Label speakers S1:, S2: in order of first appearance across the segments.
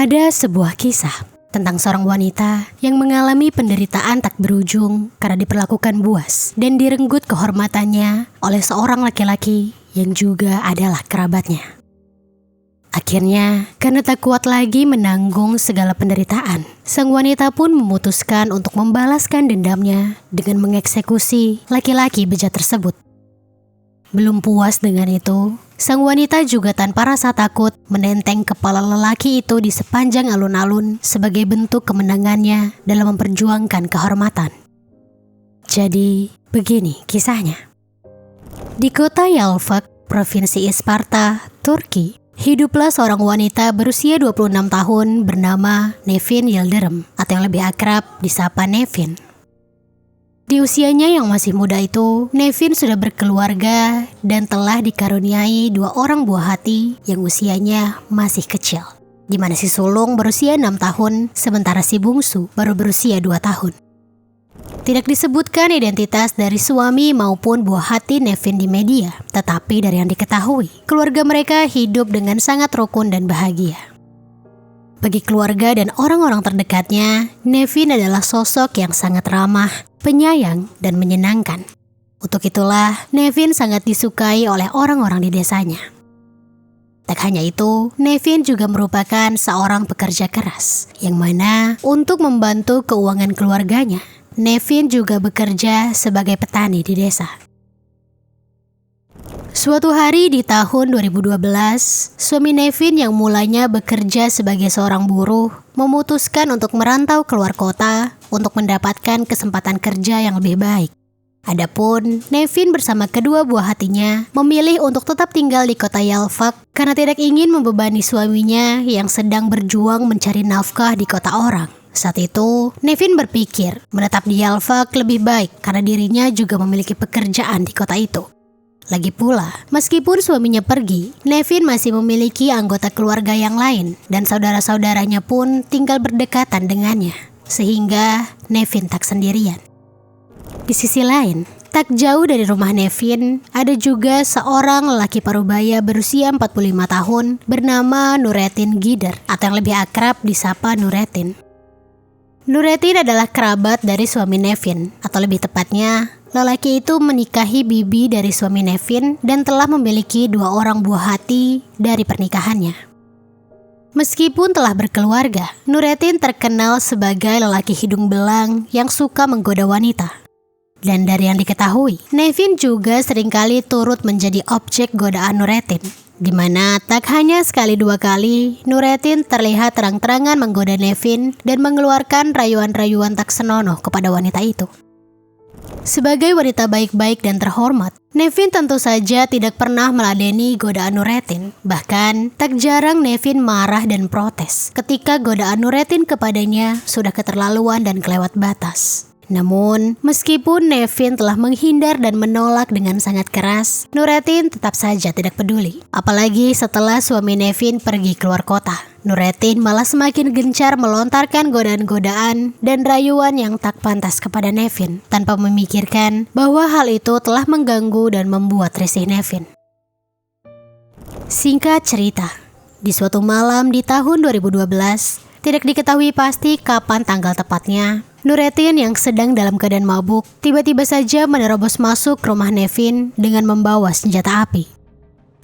S1: Ada sebuah kisah tentang seorang wanita yang mengalami penderitaan tak berujung karena diperlakukan buas dan direnggut kehormatannya oleh seorang laki-laki yang juga adalah kerabatnya. Akhirnya, karena tak kuat lagi menanggung segala penderitaan, sang wanita pun memutuskan untuk membalaskan dendamnya dengan mengeksekusi laki-laki bejat tersebut. Belum puas dengan itu, sang wanita juga tanpa rasa takut menenteng kepala lelaki itu di sepanjang alun-alun sebagai bentuk kemenangannya dalam memperjuangkan kehormatan. Jadi, begini kisahnya. Di kota Yalvak, Provinsi Isparta, Turki, hiduplah seorang wanita berusia 26 tahun bernama Nevin Yildirim atau yang lebih akrab disapa Nevin. Di usianya yang masih muda itu, Nevin sudah berkeluarga dan telah dikaruniai 2 orang buah hati yang usianya masih kecil, di mana si sulung berusia 6 tahun, sementara si bungsu baru berusia 2 tahun. Tidak disebutkan identitas dari suami maupun buah hati Nevin di media, tetapi dari yang diketahui, keluarga mereka hidup dengan sangat rukun dan bahagia. Bagi keluarga dan orang-orang terdekatnya, Nevin adalah sosok yang sangat ramah, penyayang, dan menyenangkan. Untuk itulah, Nevin sangat disukai oleh orang-orang di desanya. Tak hanya itu, Nevin juga merupakan seorang pekerja keras, yang mana untuk membantu keuangan keluarganya, Nevin juga bekerja sebagai petani di desa. Suatu hari di tahun 2012, suami Nevin yang mulanya bekerja sebagai seorang buruh memutuskan untuk merantau keluar kota untuk mendapatkan kesempatan kerja yang lebih baik. Adapun Nevin bersama kedua buah hatinya memilih untuk tetap tinggal di kota Yalvak karena tidak ingin membebani suaminya yang sedang berjuang mencari nafkah di kota orang. Saat itu, Nevin berpikir menetap di Yalvak lebih baik karena dirinya juga memiliki pekerjaan di kota itu. Lagi pula, meskipun suaminya pergi, Nevin masih memiliki anggota keluarga yang lain dan saudara-saudaranya pun tinggal berdekatan dengannya, sehingga Nevin tak sendirian. Di sisi lain, tak jauh dari rumah Nevin, ada juga seorang lelaki parubaya berusia 45 tahun bernama Nurettin Gider atau yang lebih akrab disapa Nurettin. Nurettin adalah kerabat dari suami Nevin, atau lebih tepatnya, lelaki itu menikahi bibi dari suami Nevin dan telah memiliki 2 orang buah hati dari pernikahannya. Meskipun telah berkeluarga, Nurettin terkenal sebagai lelaki hidung belang yang suka menggoda wanita. Dan dari yang diketahui, Nevin juga seringkali turut menjadi objek godaan Nurettin, di mana tak hanya sekali 2 kali, Nurettin terlihat terang-terangan menggoda Nevin dan mengeluarkan rayuan-rayuan tak senonoh kepada wanita itu. Sebagai wanita baik-baik dan terhormat, Nevin tentu saja tidak pernah meladeni godaan Nurettin. Bahkan, tak jarang Nevin marah dan protes ketika godaan Nurettin kepadanya sudah keterlaluan dan kelewat batas. Namun, meskipun Nevin telah menghindar dan menolak dengan sangat keras, Nurettin tetap saja tidak peduli. Apalagi setelah suami Nevin pergi keluar kota. Nurettin malah semakin gencar melontarkan godaan-godaan dan rayuan yang tak pantas kepada Nevin, tanpa memikirkan bahwa hal itu telah mengganggu dan membuat risih Nevin. Singkat cerita, di suatu malam di tahun 2012, tidak diketahui pasti kapan tanggal tepatnya, Nurettin yang sedang dalam keadaan mabuk tiba-tiba saja menerobos masuk rumah Nevin dengan membawa senjata api.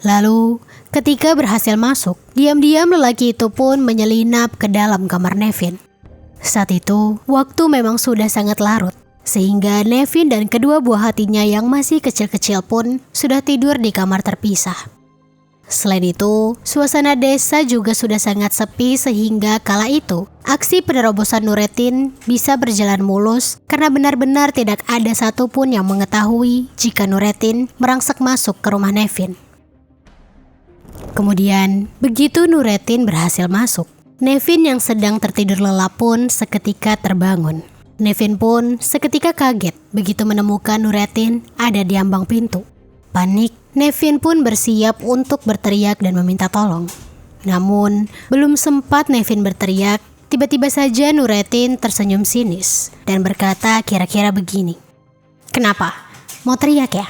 S1: Lalu, ketika berhasil masuk, diam-diam lelaki itu pun menyelinap ke dalam kamar Nevin. Saat itu, waktu memang sudah sangat larut, sehingga Nevin dan kedua buah hatinya yang masih kecil-kecil pun sudah tidur di kamar terpisah. Selain itu, suasana desa juga sudah sangat sepi sehingga kala itu, aksi penerobosan Nurettin bisa berjalan mulus karena benar-benar tidak ada satupun yang mengetahui jika Nurettin merangsek masuk ke rumah Nevin. Kemudian, begitu Nurettin berhasil masuk, Nevin yang sedang tertidur lelap pun seketika terbangun. Nevin pun seketika kaget begitu menemukan Nurettin ada di ambang pintu. Panik, Nevin pun bersiap untuk berteriak dan meminta tolong. Namun, belum sempat Nevin berteriak, tiba-tiba saja Nurettin tersenyum sinis dan berkata kira-kira begini. "Kenapa? Mau teriak ya?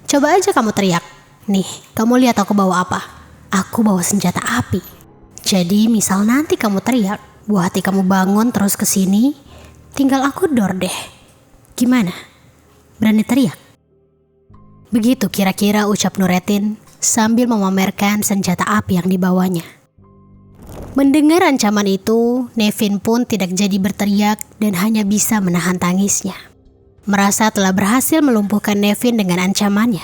S1: Coba aja kamu teriak. Nih, kamu lihat aku bawa apa? Aku bawa senjata api." Jadi misal nanti kamu teriak, buah hati kamu bangun terus kesini, tinggal aku dor deh. Gimana? Berani teriak? Begitu kira-kira ucap Nurettin sambil memamerkan senjata api yang dibawanya. Mendengar ancaman itu, Nevin pun tidak jadi berteriak dan hanya bisa menahan tangisnya. Merasa telah berhasil melumpuhkan Nevin dengan ancamannya,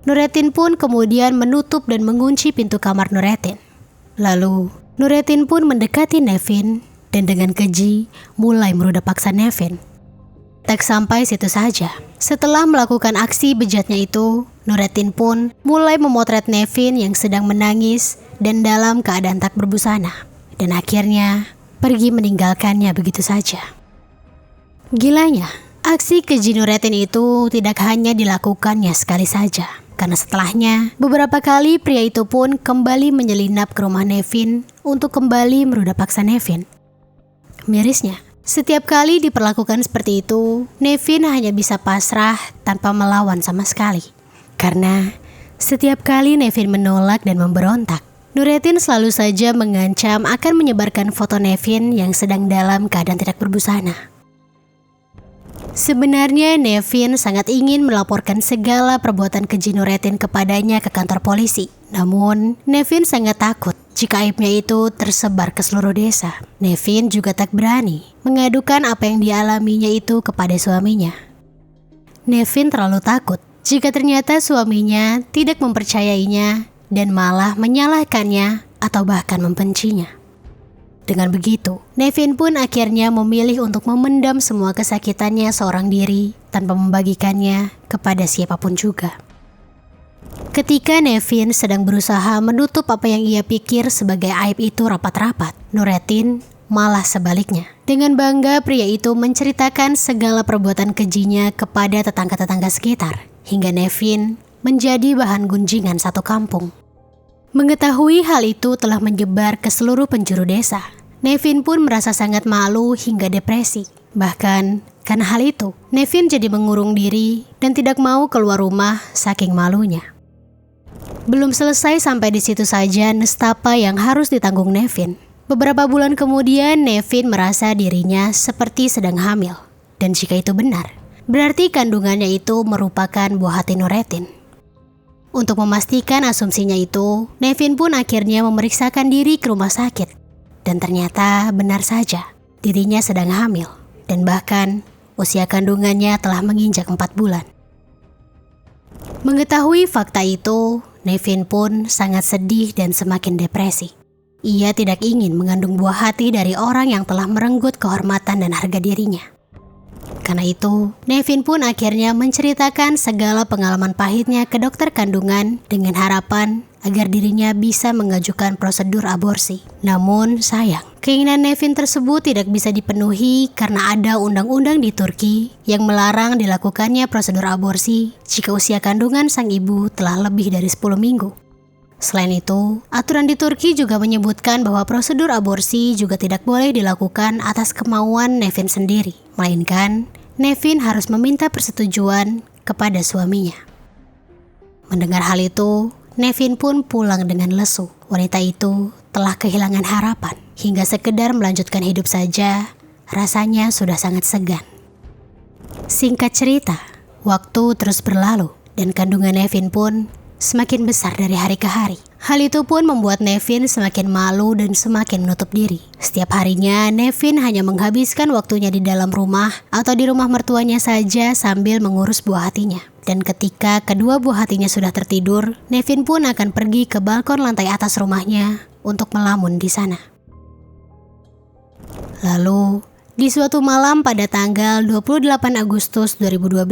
S1: Nurettin pun kemudian menutup dan mengunci pintu kamar Nurettin. Lalu, Nurettin pun mendekati Nevin dan dengan keji mulai meruda paksa Nevin. Tak sampai situ saja. Setelah melakukan aksi bejatnya itu, Nurettin pun mulai memotret Nevin yang sedang menangis dan dalam keadaan tak berbusana. Dan akhirnya pergi meninggalkannya begitu saja. Gilanya, aksi keji Nurettin itu tidak hanya dilakukannya sekali saja. Karena setelahnya, beberapa kali pria itu pun kembali menyelinap ke rumah Nevin untuk kembali meruda paksa Nevin. Mirisnya, setiap kali diperlakukan seperti itu, Nevin hanya bisa pasrah tanpa melawan sama sekali. Karena setiap kali Nevin menolak dan memberontak, Nurettin selalu saja mengancam akan menyebarkan foto Nevin yang sedang dalam keadaan tidak berbusana. Sebenarnya Nevin sangat ingin melaporkan segala perbuatan keji Nurettin kepadanya ke kantor polisi. Namun, Nevin sangat takut jika aibnya itu tersebar ke seluruh desa. Nevin juga tak berani mengadukan apa yang dialaminya itu kepada suaminya. Nevin terlalu takut jika ternyata suaminya tidak mempercayainya dan malah menyalahkannya atau bahkan membencinya. Dengan begitu, Nevin pun akhirnya memilih untuk memendam semua kesakitannya seorang diri tanpa membagikannya kepada siapapun juga. Ketika Nevin sedang berusaha menutup apa yang ia pikir sebagai aib itu rapat-rapat, Nurettin malah sebaliknya. Dengan bangga pria itu menceritakan segala perbuatan kejinya kepada tetangga-tetangga sekitar, hingga Nevin menjadi bahan gunjingan satu kampung. Mengetahui hal itu telah menyebar ke seluruh penjuru desa, Nevin pun merasa sangat malu hingga depresi. Bahkan karena hal itu, Nevin jadi mengurung diri dan tidak mau keluar rumah saking malunya. Belum selesai sampai di situ saja nestapa yang harus ditanggung Nevin. Beberapa bulan kemudian Nevin merasa dirinya seperti sedang hamil. Dan jika itu benar, berarti kandungannya itu merupakan buah hati Nurettin. Untuk memastikan asumsinya itu, Nevin pun akhirnya memeriksakan diri ke rumah sakit. Dan ternyata benar saja, dirinya sedang hamil. Dan bahkan usia kandungannya telah menginjak 4 bulan. Mengetahui fakta itu, Nevin pun sangat sedih dan semakin depresi. Ia tidak ingin mengandung buah hati dari orang yang telah merenggut kehormatan dan harga dirinya. Karena itu, Nevin pun akhirnya menceritakan segala pengalaman pahitnya ke dokter kandungan dengan harapan agar dirinya bisa mengajukan prosedur aborsi. Namun sayang, keinginan Nevin tersebut tidak bisa dipenuhi karena ada undang-undang di Turki yang melarang dilakukannya prosedur aborsi jika usia kandungan sang ibu telah lebih dari 10 minggu. Selain itu, aturan di Turki juga menyebutkan bahwa prosedur aborsi juga tidak boleh dilakukan atas kemauan Nevin sendiri, melainkan Nevin harus meminta persetujuan kepada suaminya. Mendengar hal itu, Nevin pun pulang dengan lesu. Wanita itu telah kehilangan harapan, hingga sekedar melanjutkan hidup saja, rasanya sudah sangat segan. Singkat cerita, waktu terus berlalu dan kandungan Nevin pun semakin besar dari hari ke hari. Hal itu pun membuat Nevin semakin malu dan semakin menutup diri. Setiap harinya, Nevin hanya menghabiskan waktunya di dalam rumah atau di rumah mertuanya saja sambil mengurus buah hatinya. Dan ketika kedua buah hatinya sudah tertidur, Nevin pun akan pergi ke balkon lantai atas rumahnya untuk melamun di sana. Lalu, di suatu malam pada tanggal 28 Agustus 2012,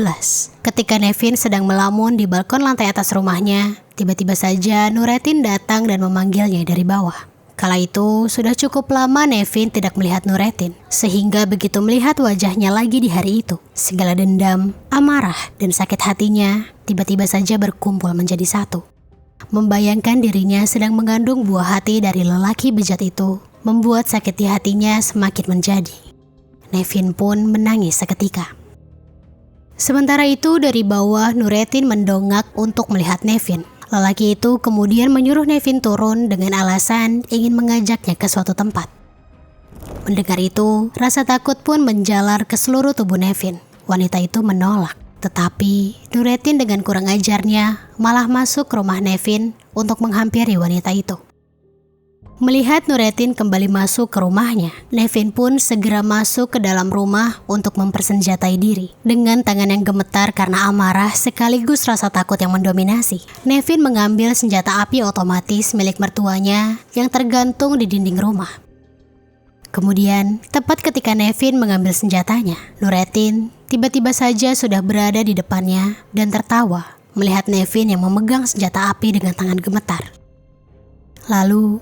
S1: ketika Nevin sedang melamun di balkon lantai atas rumahnya, tiba-tiba saja Nurettin datang dan memanggilnya dari bawah. Kala itu sudah cukup lama Nevin tidak melihat Nurettin, sehingga begitu melihat wajahnya lagi di hari itu, segala dendam, amarah, dan sakit hatinya tiba-tiba saja berkumpul menjadi satu. Membayangkan dirinya sedang mengandung buah hati dari lelaki bejat itu, membuat sakit di hatinya semakin menjadi. Nevin pun menangis seketika. Sementara itu dari bawah Nurettin mendongak untuk melihat Nevin. Lelaki itu kemudian menyuruh Nevin turun dengan alasan ingin mengajaknya ke suatu tempat. Mendengar itu, rasa takut pun menjalar ke seluruh tubuh Nevin. Wanita itu menolak, tetapi Nurettin dengan kurang ajarnya malah masuk ke rumah Nevin untuk menghampiri wanita itu. Melihat Nurettin kembali masuk ke rumahnya, Nevin pun segera masuk ke dalam rumah untuk mempersenjatai diri. Dengan tangan yang gemetar karena amarah sekaligus rasa takut yang mendominasi, Nevin mengambil senjata api otomatis milik mertuanya yang tergantung di dinding rumah. Kemudian, tepat ketika Nevin mengambil senjatanya, Nurettin tiba-tiba saja sudah berada di depannya dan tertawa melihat Nevin yang memegang senjata api dengan tangan gemetar. Lalu,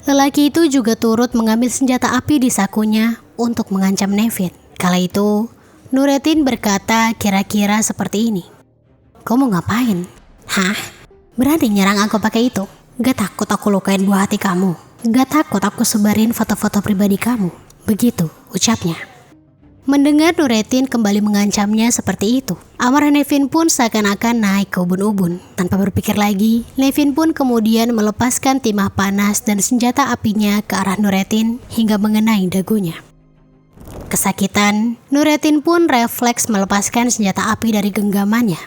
S1: lelaki itu juga turut mengambil senjata api di sakunya untuk mengancam Nevin. Kala itu, Nurettin berkata kira-kira seperti ini. "Kau mau ngapain? Hah? Berani nyerang aku pakai itu? Gak takut aku lukain buah hati kamu? Gak takut aku sebarin foto-foto pribadi kamu?" Begitu ucapnya. Mendengar Nurettin kembali mengancamnya seperti itu, amarah Nevin pun seakan-akan naik ke ubun-ubun. Tanpa berpikir lagi, Nevin pun kemudian melepaskan timah panas dan senjata apinya ke arah Nurettin hingga mengenai dagunya. Kesakitan, Nurettin pun refleks melepaskan senjata api dari genggamannya.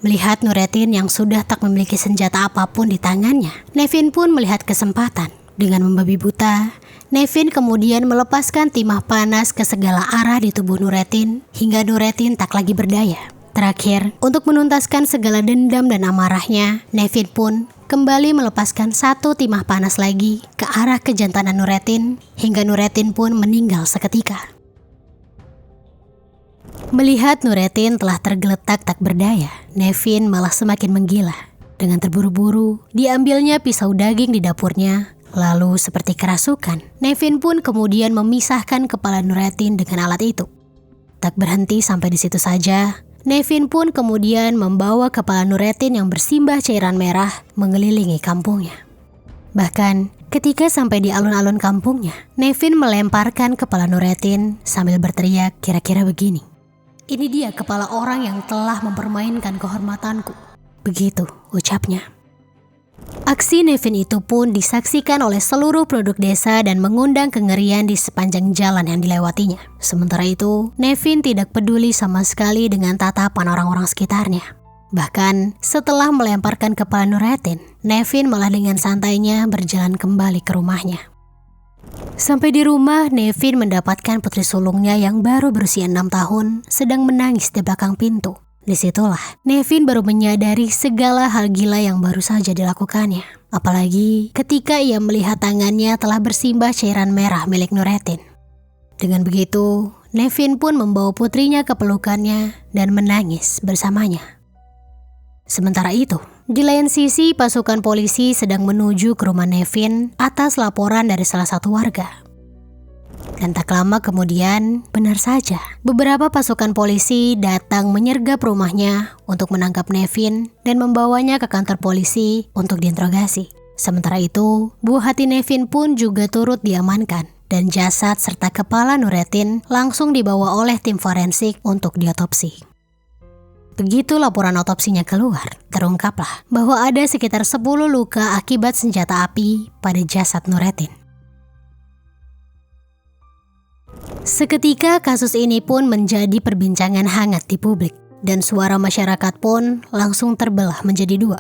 S1: Melihat Nurettin yang sudah tak memiliki senjata apapun di tangannya, Nevin pun melihat kesempatan. Dengan membabi buta, Nevin kemudian melepaskan timah panas ke segala arah di tubuh Nurettin hingga Nurettin tak lagi berdaya. Terakhir, untuk menuntaskan segala dendam dan amarahnya, Nevin pun kembali melepaskan satu timah panas lagi ke arah kejantanan Nurettin hingga Nurettin pun meninggal seketika. Melihat Nurettin telah tergeletak tak berdaya, Nevin malah semakin menggila. Dengan terburu-buru, diambilnya pisau daging di dapurnya. Lalu seperti kerasukan, Nevin pun kemudian memisahkan kepala Nurettin dengan alat itu. Tak berhenti sampai di situ saja, Nevin pun kemudian membawa kepala Nurettin yang bersimbah cairan merah mengelilingi kampungnya. Bahkan ketika sampai di alun-alun kampungnya, Nevin melemparkan kepala Nurettin sambil berteriak kira-kira begini. "Ini dia kepala orang yang telah mempermainkan kehormatanku." Begitu ucapnya. Aksi Nevin itu pun disaksikan oleh seluruh penduduk desa dan mengundang kengerian di sepanjang jalan yang dilewatinya. Sementara itu, Nevin tidak peduli sama sekali dengan tatapan orang-orang sekitarnya. Bahkan, setelah melemparkan kepala Nurettin, Nevin malah dengan santainya berjalan kembali ke rumahnya. Sampai di rumah, Nevin mendapatkan putri sulungnya yang baru berusia 6 tahun sedang menangis di belakang pintu. Disitulah Nevin baru menyadari segala hal gila yang baru saja dilakukannya. Apalagi ketika ia melihat tangannya telah bersimbah cairan merah milik Nurettin. Dengan begitu, Nevin pun membawa putrinya ke pelukannya dan menangis bersamanya. Sementara itu, di lain sisi pasukan polisi sedang menuju ke rumah Nevin atas laporan dari salah satu warga. Dan tak lama kemudian, benar saja, beberapa pasukan polisi datang menyergap rumahnya untuk menangkap Nevin dan membawanya ke kantor polisi untuk diinterogasi. Sementara itu, buah hati Nevin pun juga turut diamankan dan jasad serta kepala Nurettin langsung dibawa oleh tim forensik untuk diotopsi. Begitu laporan otopsinya keluar, terungkaplah bahwa ada sekitar 10 luka akibat senjata api pada jasad Nurettin. Seketika kasus ini pun menjadi perbincangan hangat di publik dan suara masyarakat pun langsung terbelah menjadi dua,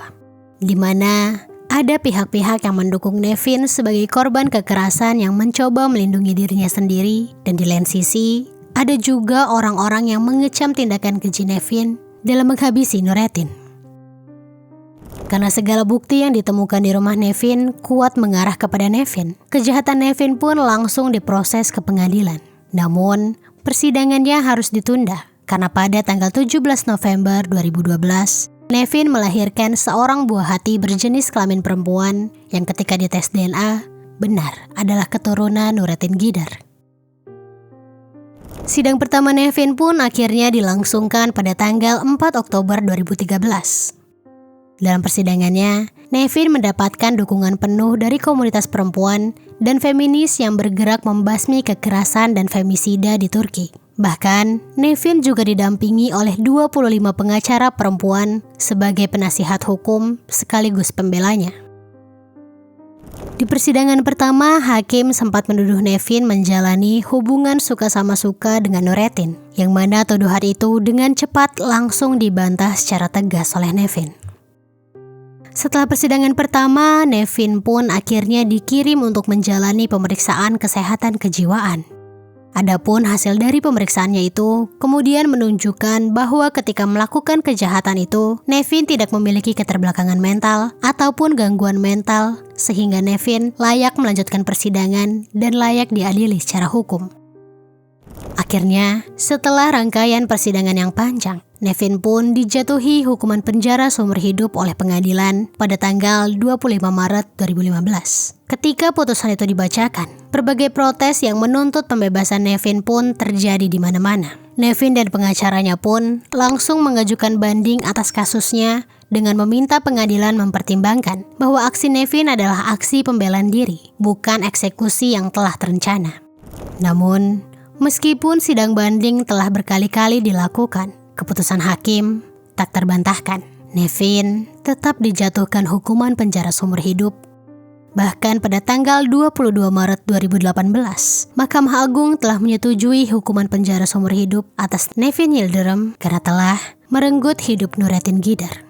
S1: di mana ada pihak-pihak yang mendukung Nevin sebagai korban kekerasan yang mencoba melindungi dirinya sendiri, dan di lain sisi ada juga orang-orang yang mengecam tindakan keji Nevin dalam menghabisi Nurettin. Karena segala bukti yang ditemukan di rumah Nevin kuat mengarah kepada Nevin, kejahatan Nevin pun langsung diproses ke pengadilan. Namun, persidangannya harus ditunda karena pada tanggal 17 November 2012, Nevin melahirkan seorang buah hati berjenis kelamin perempuan yang ketika dites DNA benar adalah keturunan Nurettin Gidar. Sidang pertama Nevin pun akhirnya dilangsungkan pada tanggal 4 Oktober 2013. Dalam persidangannya, Nevin mendapatkan dukungan penuh dari komunitas perempuan dan feminis yang bergerak membasmi kekerasan dan femisida di Turki. Bahkan, Nevin juga didampingi oleh 25 pengacara perempuan sebagai penasihat hukum sekaligus pembelanya. Di persidangan pertama, hakim sempat menuduh Nevin menjalani hubungan suka sama suka dengan Nurettin, yang mana tuduhan itu dengan cepat langsung dibantah secara tegas oleh Nevin. Setelah persidangan pertama, Nevin pun akhirnya dikirim untuk menjalani pemeriksaan kesehatan kejiwaan. Adapun hasil dari pemeriksaannya itu kemudian menunjukkan bahwa ketika melakukan kejahatan itu, Nevin tidak memiliki keterbelakangan mental ataupun gangguan mental sehingga Nevin layak melanjutkan persidangan dan layak diadili secara hukum. Akhirnya, setelah rangkaian persidangan yang panjang, Nevin pun dijatuhi hukuman penjara seumur hidup oleh pengadilan pada tanggal 25 Maret 2015. Ketika putusan itu dibacakan, berbagai protes yang menuntut pembebasan Nevin pun terjadi di mana-mana. Nevin dan pengacaranya pun langsung mengajukan banding atas kasusnya dengan meminta pengadilan mempertimbangkan bahwa aksi Nevin adalah aksi pembelaan diri, bukan eksekusi yang telah terencana. Namun, meskipun sidang banding telah berkali-kali dilakukan, keputusan hakim tak terbantahkan. Nevin tetap dijatuhkan hukuman penjara seumur hidup. Bahkan pada tanggal 22 Maret 2018, Mahkamah Agung telah menyetujui hukuman penjara seumur hidup atas Nevin Yildirim karena telah merenggut hidup Nurettin Gider.